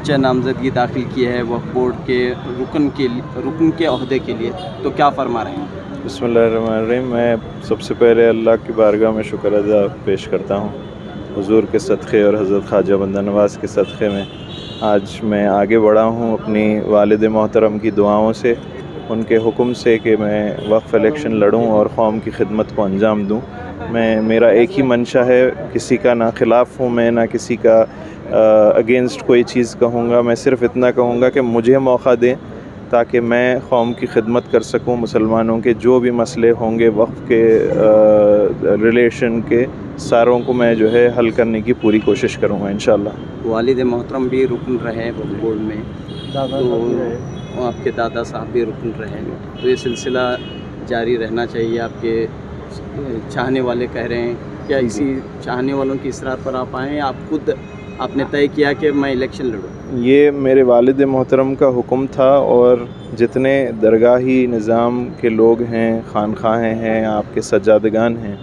पर्चा नामजदगी दाखिल की है वक्फ बोर्ड के रुकन के ओहदे के लिए, तो क्या फरमा रहे हैं? बिस्मिल्लाहिर्रहमानिर्रहीम। मैं सबसे पहले अल्लाह की बारगाह में शुक्र अदा पेश करता हूँ हुजूर के सदक़े और हज़रत ख्वाजा बंदा नवाज़ के सदक़े में आज मैं आगे बढ़ा हूँ अपनी वालिद मोहतरम की दुआओं से, उनके हुक्म से कि मैं वक्फ़ इलेक्शन लड़ूँ और कौम की खिदमत को अंजाम दूँ। मेरा एक ही मंशा है, किसी का ना ख़िलाफ़ हूँ मैं, ना किसी का अगेंस्ट कोई चीज़ कहूँगा। मैं सिर्फ़ इतना कहूँगा कि मुझे मौका दें ताकि मैं कौम की खिदमत कर सकूँ। मुसलमानों के जो भी मसले होंगे वक्फ़ के रिलेशन के, सारों को मैं जो है हल करने की पूरी कोशिश करूँगा इंशाअल्लाह। वालिद मोहतरम भी रुकन रहे वक्फ बोर्ड में, तो आपके दादा साहब भी रुकन रहे, तो ये सिलसिला जारी रहना चाहिए। आपके चाहने वाले कह रहे हैं, क्या इसी चाहने वालों की इसरार पर आप आए, आप खुद आपने तय किया कि मैं इलेक्शन लड़ूँ? ये मेरे वालिद मोहतरम का हुक्म था और जितने दरगाही निज़ाम के लोग हैं, खानखाहें हैं, आपके सज्जादगान हैं,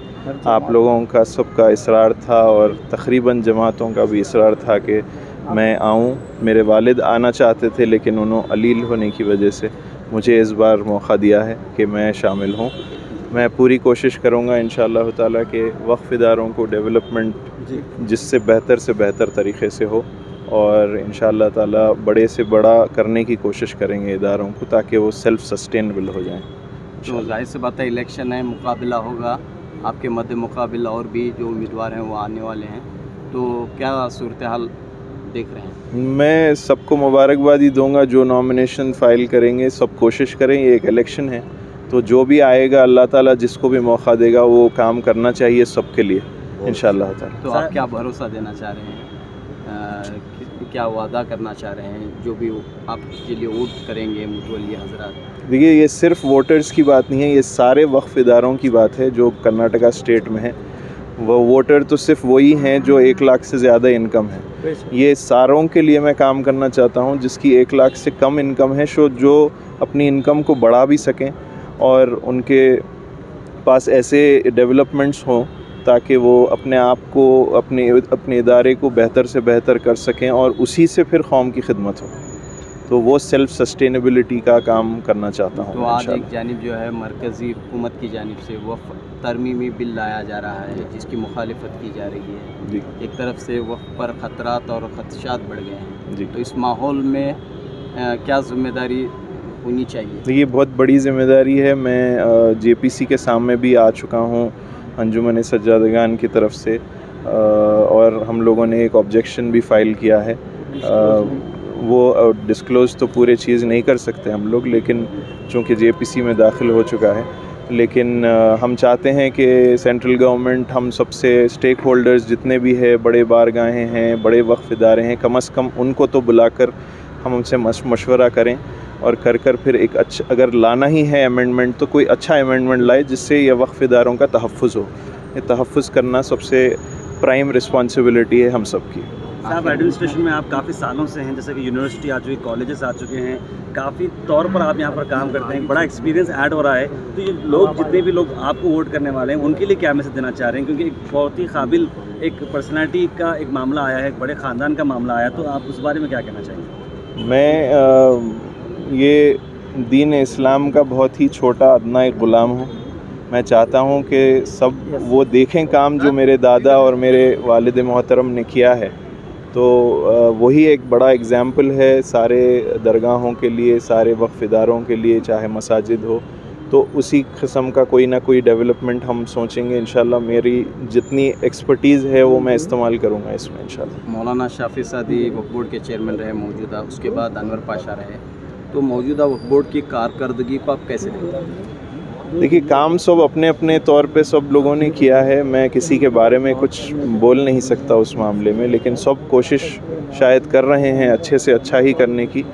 आप लोगों का सबका इसरार था और तकरीबन जमातों का भी इसरार था कि मैं आऊँ। मेरे वालिद आना चाहते थे लेकिन उन्होंने अलील होने की वजह से मुझे इस बार मौका दिया है कि मैं शामिल हूँ। मैं पूरी कोशिश करूँगा इंशाअल्लाह ताला के वक्फ़ इदारों को डेवलपमेंट जिससे बेहतर तरीक़े से हो और इंशाअल्लाह ताला बड़े से बड़ा करने की कोशिश करेंगे इदारों को ताकि वो सेल्फ़ सस्टेनेबल हो जाएँ। तो जाहिर सी बात है, इलेक्शन है, मुकाबला होगा, आपके मद्दे मुकाबला और भी जो उम्मीदवार हैं वो आने वाले हैं, तो क्या सूरत हाल देख रहे हैं? मैं सबको मुबारकबादी दूंगा जो नॉमिनेशन फ़ाइल करेंगे, सब कोशिश करें। ये एक इलेक्शन है तो जो भी आएगा अल्लाह ताला जिसको भी मौका देगा वो काम करना चाहिए सबके लिए इंशाअल्लाह ताला। तो आप क्या भरोसा देना चाह रहे हैं, क्या वादा करना चाह रहे हैं, जो भी आपके लिए वोट करेंगे मुतवल्ली हज़रात? देखिए, ये सिर्फ वोटर्स की बात नहीं है, ये सारे वक्फ़ इदारों की बात है जो कर्नाटका स्टेट में है। वो वोटर तो सिर्फ वही हैं जो 1 लाख से ज़्यादा इनकम है। ये सारों के लिए मैं काम करना चाहता हूँ जिसकी 1 लाख से कम इनकम है, जो अपनी इनकम को बढ़ा भी सकें और उनके पास ऐसे डेवलपमेंट्स हों ताकि वो अपने आप को अपने इदारे को बेहतर से बेहतर कर सकें और उसी से फिर कौम की खिदमत हो। तो वो सेल्फ़ सस्टेनेबिलिटी का काम करना चाहता हूँ। तो आज एक जानिब जो है मरकज़ी हुकूमत की जानिब से वक्फ़ तरमीमी बिल लाया जा रहा है जिसकी मुखालिफत की जा रही है जी। एक तरफ से वक्फ़ पर ख़तरात और ख़दशात बढ़ गए हैं जी। तो इस माहौल में क्या ज़िम्मेदारी होनी चाहिए? देखिए, बहुत बड़ी ज़िम्मेदारी है। मैं जेपीसी के सामने भी आ चुका हूँ अंजुमन सज्जादगान की तरफ से और हम लोगों ने एक ऑब्जेक्शन भी फ़ाइल किया है। वो डिस्क्लोज़ तो पूरे चीज़ नहीं कर सकते हम लोग, लेकिन चूँकि जेपीसी में दाखिल हो चुका है, लेकिन हम चाहते हैं कि सेंट्रल गवर्नमेंट हम सबसे स्टेक होल्डर्स जितने भी है, बड़े बारगाहें हैं, बड़े वक्फ़ इदारे हैं, कम से कम उनको तो बुलाकर हम उनसे मशवरा करें और कर फिर एक अच्छा, अगर लाना ही है अमेंडमेंट तो कोई अच्छा अमेंडमेंट लाए जिससे ये वक्फ़ इदारों का तहफ़्फ़ुज़ हो। ये तहफ़्फ़ुज़ करना सबसे प्राइम रिस्पॉन्सिबिलिटी है हम सब की। साहब, एडमिनिस्ट्रेशन में आप काफ़ी सालों से हैं, जैसे कि यूनिवर्सिटी आ चुकी, कॉलेजेस आ चुके हैं, काफ़ी तौर पर आप यहाँ पर काम करते हैं, बड़ा एक्सपीरियंस ऐड हो रहा है। तो ये लोग, जितने भी लोग आपको वोट करने वाले हैं, उनके लिए क्या मैसेज देना चाह रहे हैं? क्योंकि एक बहुत ही काबिल एक पर्सनैलिटी का एक मामला आया है, एक बड़े ख़ानदान का मामला आया, तो आप उस बारे में क्या कहना चाहेंगे? मैं ये दीन इस्लाम का बहुत ही छोटा अदना एक ग़ुलाम हूँ। मैं चाहता हूँ कि सब वो देखें काम जो मेरे दादा और मेरे वालिद मोहतरम ने किया है, तो वही एक बड़ा एग्ज़ाम्पल है सारे दरगाहों के लिए, सारे वक्फ़ इदारों के लिए, चाहे मसाजिद हो, तो उसी किस्म का कोई ना कोई डेवलपमेंट हम सोचेंगे इंशाल्लाह। मेरी जितनी एक्सपर्टीज़ है वो मैं इस्तेमाल करूँगा इसमें इंशाल्लाह। मौलाना शाफ़ी सादी वक्फ बोर्ड के चेयरमैन रहे मौजूदा, उसके बाद अनवर पाशा रहे, तो मौजूदा वक्फ बोर्ड की कारकर्दगी को आप कैसे देखते हैं? देखिए, काम सब अपने अपने तौर पे सब लोगों ने किया है, मैं किसी के बारे में कुछ बोल नहीं सकता उस मामले में, लेकिन सब कोशिश शायद कर रहे हैं अच्छे से अच्छा ही करने की।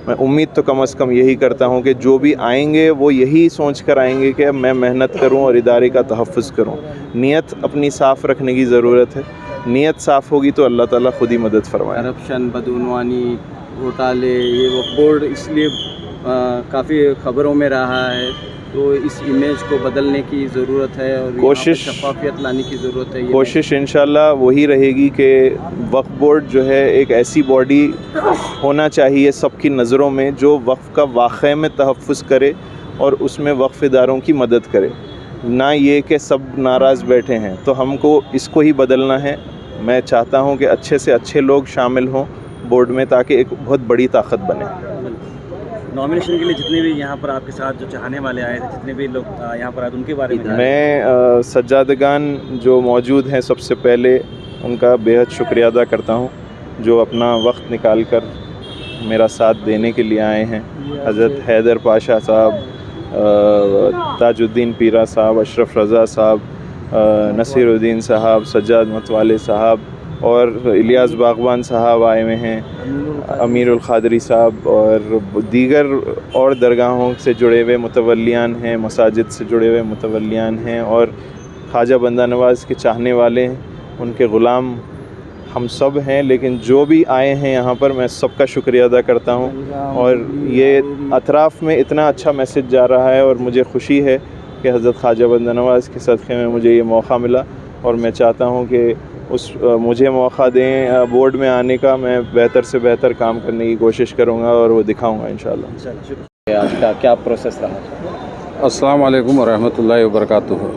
मैं उम्मीद तो कम से कम यही करता हूँ कि जो भी आएंगे वो यही सोच कर आएंगे कि मैं मेहनत करूँ और इदारे का तहफ़्फ़ुज़ करूँ। नीयत अपनी साफ़ रखने की ज़रूरत है, नीयत साफ़ होगी तो अल्लाह ताला खुद ही मदद फरमाए। करप्शन, बदउनवानी, घोटाले, ये वक्फ बोर्ड इसलिए काफ़ी ख़बरों में रहा है तो इस इमेज को बदलने की ज़रूरत है और कोशिश- यहाँ पर शफाफियत लाने की ज़रूरत है। कोशिश इंशाल्लाह वही रहेगी कि वक्फ बोर्ड जो है एक ऐसी बॉडी होना चाहिए सबकी नज़रों में जो वक्फ का वाक़ई में तहफ़्फ़ुज़ करे और उसमें वक्फ इदारों की मदद करे, ना ये कि सब नाराज़ बैठे हैं। तो हमको इसको ही बदलना है। मैं चाहता हूँ कि अच्छे से अच्छे लोग शामिल हों बोर्ड में ताकि एक बहुत बड़ी ताकत बने। नॉमिनेशन के लिए जितने भी यहाँ पर आपके साथ जो चाहने वाले आए थे, जितने भी लोग यहाँ पर आए, उनके बारे में मैं सज्जादगान जो मौजूद हैं सबसे पहले उनका बेहद शुक्रिया अदा करता हूँ जो अपना वक्त निकाल कर मेरा साथ देने के लिए आए हैं। हज़रत हैदर पाशा साहब, ताजुद्दीन पीरा साहब, अशरफ रज़ा साहब, नसीरुद्दीन साहब, सज्जाद मतवाले साहब और इलियास बागवान साहब आए हुए हैं, अमीरुल क़ादरी साहब और दीगर और दरगाहों से जुड़े हुए मुतवल्लियान हैं, मसाजिद से जुड़े हुए मुतवल्लियान हैं और ख्वाजा बंदा नवाज़ के चाहने वाले हैं, उनके ग़ुलाम हम सब हैं। लेकिन जो भी आए हैं यहाँ पर मैं सबका शुक्रिया अदा करता हूँ और ये अतराफ़ में इतना अच्छा मैसेज जा रहा है और मुझे ख़ुशी है कि हज़रत ख्वाजा बंदा नवाज़ के सदक़े में मुझे ये मौका मिला और मैं चाहता हूँ कि मुझे मौका दें बोर्ड में आने का। मैं बेहतर से बेहतर काम करने की कोशिश करूँगा और वो दिखाऊँगा इंशाल्लाह। आज का क्या प्रोसेस रहा? अस्सलाम वालेकुम वरहमतुल्लाहि वबरकातुहू।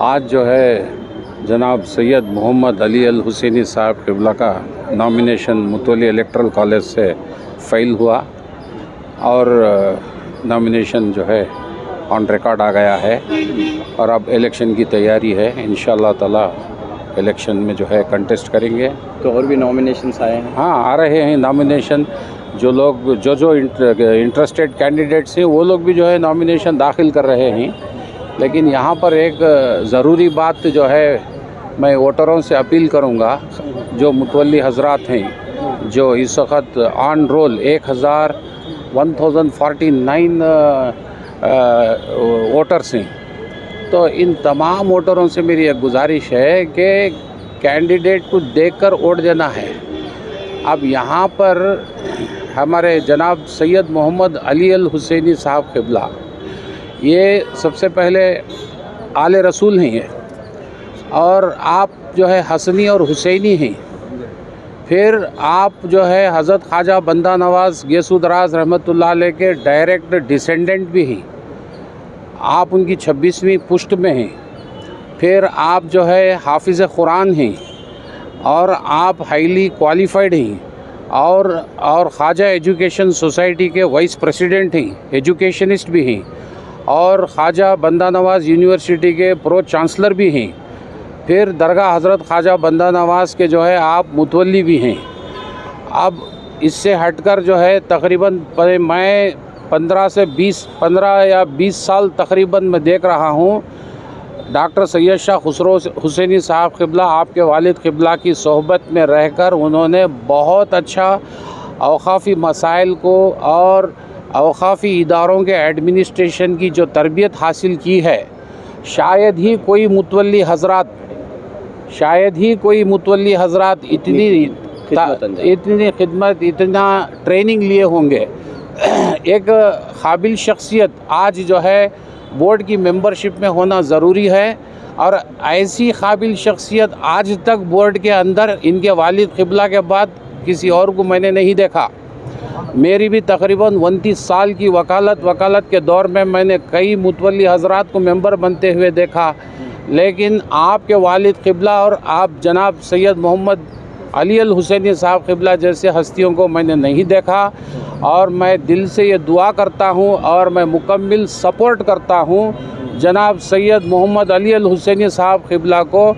आज जो है जनाब सैयद मोहम्मद अली अल हुसैनी साहब क़िबला का नॉमिनेशन मुतवल्ली इलेक्टरल कॉलेज से फ़ाइल हुआ और नॉमिनेशन जो है ऑन रिकॉर्ड आ गया है और अब इलेक्शन की तैयारी है। इंशाअल्लाह ताला इलेक्शन में जो है कंटेस्ट करेंगे। तो और भी नॉमिनेशंस आए हैं? हाँ, आ रहे हैं नॉमिनेशन। जो लोग जो इंटरेस्टेड कैंडिडेट्स हैं वो लोग भी जो है नॉमिनेशन दाखिल कर रहे हैं। लेकिन यहाँ पर एक ज़रूरी बात जो है मैं वोटरों से अपील करूँगा, जो मुतवल्ली हज़रात हैं जो इस वक्त ऑन रोल 1049 वोटर्स हैं, तो इन तमाम वोटरों से मेरी एक गुजारिश है कि कैंडिडेट को देखकर वोट देना है। अब यहाँ पर हमारे जनाब सैयद मोहम्मद अली अल हुसैनी साहब क़िबला ये सबसे पहले आले रसूल हैं और आप जो है हसनी और हुसैनी हैं। फिर आप जो है हज़रत ख्वाजा बंदा नवाज़ गैसू दराज रहमतुल्लाह अलैह के डायरेक्ट डिसेंडेंट भी हैं। आप उनकी 26वीं पुश्त में हैं। फिर आप जो है हाफिज़ कुरान हैं और आप हाईली क्वालिफाइड हैं और ख्वाजा एजुकेशन सोसाइटी के वाइस प्रेसिडेंट हैं, एजुकेशनिस्ट भी हैं और ख्वाजा बंदा नवाज़ यूनिवर्सिटी के प्रो चांसलर भी हैं। फिर दरगाह हज़रत ख्वाजा बंदा नवाज़ के जो है आप मुतवल्ली भी हैं। अब इससे हटकर जो है तकरीबन मैं 15 या 20 साल तकरीबन मैं देख रहा हूँ डॉक्टर सैयद शाह खुसरो हुसैनी साहब क़िबला आपके वालिद क़िबला की सोहबत में रहकर उन्होंने बहुत अच्छा औक़ाफ़ी मसाइल को और औक़ाफ़ी इदारों के एडमिनिस्ट्रेशन की जो तरबियत हासिल की है। शायद ही कोई मुतवल्ली हज़रात इतनी खिदमत इतना ट्रेनिंग लिए होंगे। एक काबिल शख्सियत आज जो है बोर्ड की मेंबरशिप में होना ज़रूरी है और ऐसी काबिल शख्सियत आज तक बोर्ड के अंदर इनके वालिद क़िबला के बाद किसी और को मैंने नहीं देखा। मेरी भी तकरीबन 29 साल की वकालत के दौर में मैंने कई मुतवल्ली हज़रात को मेंबर बनते हुए देखा, लेकिन आपके वालिद क़िबला और आप जनाब सैयद मोहम्मद अली अल हुसैनी साहब क़िबला जैसे हस्तियों को मैंने नहीं देखा। और मैं दिल से ये दुआ करता हूँ और मैं मुकम्मल सपोर्ट करता हूँ जनाब सैयद मोहम्मद अली अल हुसैनी साहब क़िबला को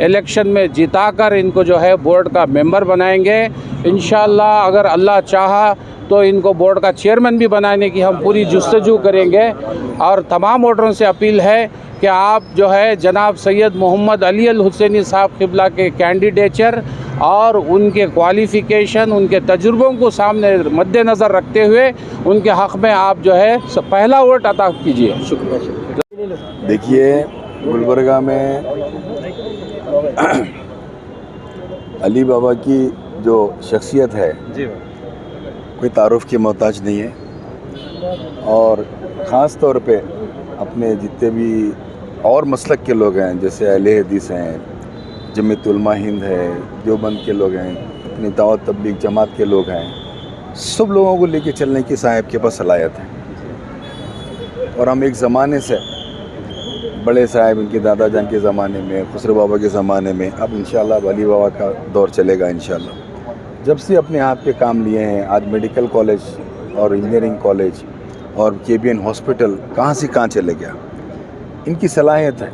इलेक्शन में जिताकर इनको जो है बोर्ड का मेंबर बनाएंगे। इंशाअल्लाह अगर अल्लाह चाहा तो इनको बोर्ड का चेयरमैन भी बनाने की हम पूरी जुस्तजू करेंगे। और तमाम वोटरों से अपील है कि आप जो है जनाब सैयद मोहम्मद अली अल हुसैनी साहब क़िबला के कैंडिडेचर और उनके क्वालिफ़िकेशन, उनके तजुर्बों को सामने मद्देनज़र रखते हुए उनके हक़ में आप जो है पहला वोट अता कीजिए। शुक्रिया। देखिए, गुलबर्गा में अली बाबा की जो शख्सियत है जी कोई तारुफ़ की मोहताज नहीं है। और ख़ास तौर पे अपने जितने भी और मसलक के लोग हैं, जैसे अहले हदीस हैं, जमीयत उलमा हिंद है, देवबंद के लोग हैं, अपनी दावत तबलीग जमात के लोग हैं, सब लोगों को लेके चलने की साहब के पास सलाहियत है। और हम एक ज़माने से बड़े साहब इनके दादा जान के ज़माने में, खुसरो बाबा के ज़माने में, अब इंशाअल्लाह वली बाबा का दौर चलेगा इंशाअल्लाह। जब से अपने हाथ पे काम लिए हैं, आज मेडिकल कॉलेज और इंजीनियरिंग कॉलेज और KBN हॉस्पिटल कहाँ से कहाँ चले गया। इनकी सलाहियत है,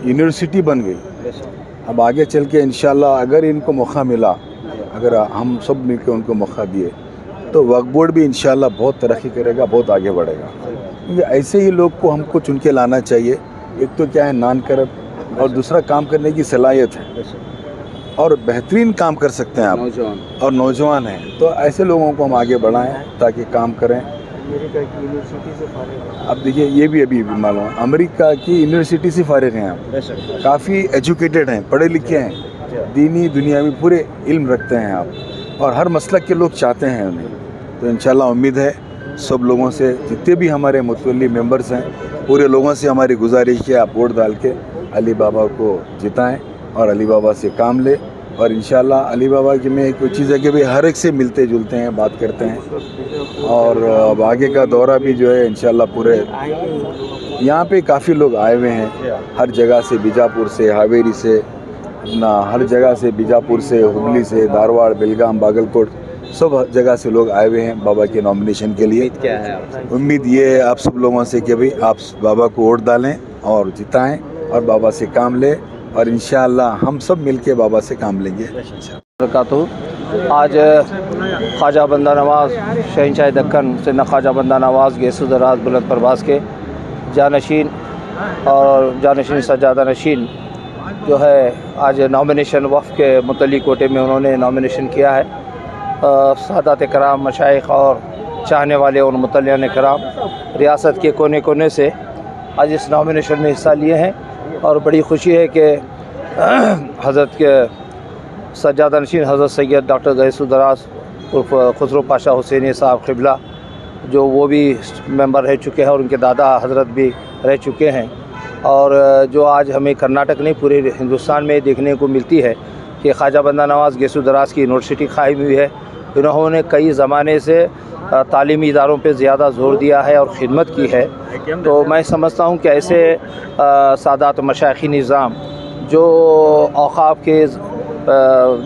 यूनिवर्सिटी बन गई। अब आगे चल के इंशाअल्लाह अगर इनको मौका मिला, अगर हम सब मिलकर उनको मौका दिए, तो वक्फ बोर्ड भी इंशाअल्लाह बहुत तरक्की करेगा, बहुत आगे बढ़ेगा। क्योंकि ऐसे ही लोग को हमको चुन के लाना चाहिए। एक तो क्या है, नॉन करप्ट, और दूसरा काम करने की सलाहियत है और बेहतरीन काम कर सकते हैं आप, और नौजवान हैं, तो ऐसे लोगों को हम आगे बढ़ाएं ताकि काम करें। अमेरिका की यूनिवर्सिटी से फारिग। अब देखिए, ये भी अभी मालूम है, अमेरिका की यूनिवर्सिटी से फारिग हैं आप, काफ़ी एजुकेटेड हैं, पढ़े लिखे हैं, दीनी दुनिया में पूरे इल्म रखते हैं आप, और हर मसलक के लोग चाहते हैं उन्हें। तो इंशाल्लाह उम्मीद है सब लोगों से, जितने भी हमारे मुतवल्ली मेंबर्स हैं, पूरे लोगों से हमारी गुजारिश है, आप वोट डाल के अली बाबा को जिताएं और अली बाबा से काम ले। और इंशाल्लाह अली बाबा की में कोई चीज़ है कि भाई हर एक से मिलते जुलते हैं, बात करते हैं, और अब आगे का दौरा भी जो है इंशाल्लाह पूरे यहाँ पे काफ़ी लोग आए हुए हैं, हर जगह से, बीजापुर से, हावेरी से, अपना हर जगह से, बीजापुर से, हुबली से, धारवाड़, बेलगाम, बागलकोट, सब जगह से लोग आए हुए हैं बाबा के नॉमिनेशन के लिए। क्या है आपसे? उम्मीद ये है आप सब लोगों से कि भाई आप बाबा को वोट डालें और जिताएं और बाबा से काम लें, और इंशाअल्लाह हम सब मिलके बाबा से काम लेंगे। आज ख्वाजा बंदा नवाज़ शहंशाह दक्कन सैयदना ख्वाजा बंदा नवाज़ गैसुदराज बुलंद परवाज़ के जानशीन और जानशीन सज्जादा नशीन जो है, आज नॉमिनेशन वफ़ के मुतल्लिक़ कोटे में उन्होंने नॉमिनेशन किया है। सादात कराम, मशाइख और चाहने वाले और मुतल्लियान कराम रियासत के कोने कोने से आज इस नॉमिनेशन में हिस्सा लिए हैं, और बड़ी खुशी है कि हज़रत के सज्जादा नशीन हज़रत सैयद डॉक्टर गैसुदराज उर्फ खुसरो पाशा हुसैनी साहब क़िबला, जो वो भी मेंबर रह चुके हैं और उनके दादा हज़रत भी रह चुके हैं, और जो आज हमें कर्नाटक नहीं पूरे हिंदुस्तान में देखने को मिलती है कि ख्वाजा बंदा नवाज़ गैसुदराज की यूनिवर्सिटी कायम हुई है। इन्होंने कई ज़माने से तालीमी इदारों पे ज़्यादा ज़ोर दिया है और ख़िदमत की है। तो मैं समझता हूँ कि ऐसे सादात मशाइखी निज़ाम जो औक़ाफ़ के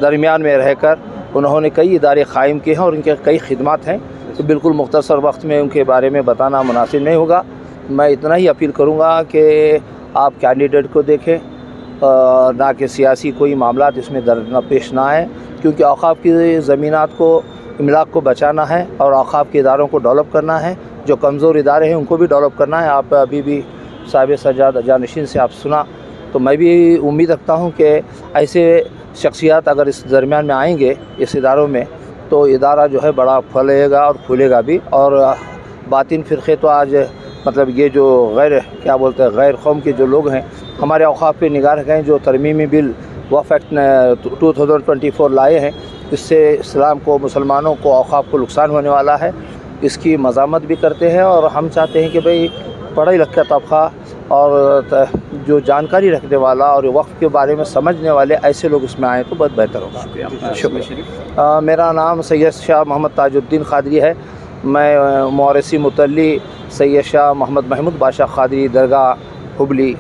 दरमियान में रहकर उन्होंने कई इदारे क़ायम किए हैं और उनके कई ख़िदमत हैं, तो बिल्कुल मुख्तसर वक्त में उनके बारे में बताना मुनासिब नहीं होगा। मैं इतना ही अपील करूँगा कि आप कैंडिडेट को देखें, ना कि सियासी कोई मामला इसमें दर्ज पेश ना आए, क्योंकि औक़ाफ़ की ज़मीनात को, इमलाक को बचाना है और औक़ाफ़ के इदारों को डेवलप करना है। जो कमज़ोर इदारे हैं उनको भी डेवलप करना है। आप अभी भी साहिब सज्जाद जानशीन से आप सुना, तो मैं भी उम्मीद रखता हूँ कि ऐसे शख्सियत अगर इस दरमियान में आएंगे इस इदारों में, तो इदारा जो है बड़ा फलेगा और फूलेगा भी। और बातिन फ़िरक़े तो आज मतलब ये जो क्या बोलते हैं, गैर कौम के जो लोग हैं, हमारे औक़ाफ़ पे निगाह रखें, जो तरमीमी बिल वफ़ एक्ट 2024 लाए हैं, इससे इस्लाम को, मुसलमानों को, औक़ाफ़ को नुकसान होने वाला है, इसकी मज़ामत भी करते हैं। और हम चाहते हैं कि भाई पढ़ा लिखा तबक़ा और जो जानकारी रखने वाला और वक़्फ़ के बारे में समझने वाले ऐसे लोग इसमें आएँ तो बहुत बेहतर होगा। शुक्रिया। मेरा नाम सैयद शाह मोहम्मद ताजुद्दीन क़ादरी है। मैं मौरसी मुतल्ली सैयद शाह मोहम्मद महमूद बादशाह क़ादरी दरगाह हुबली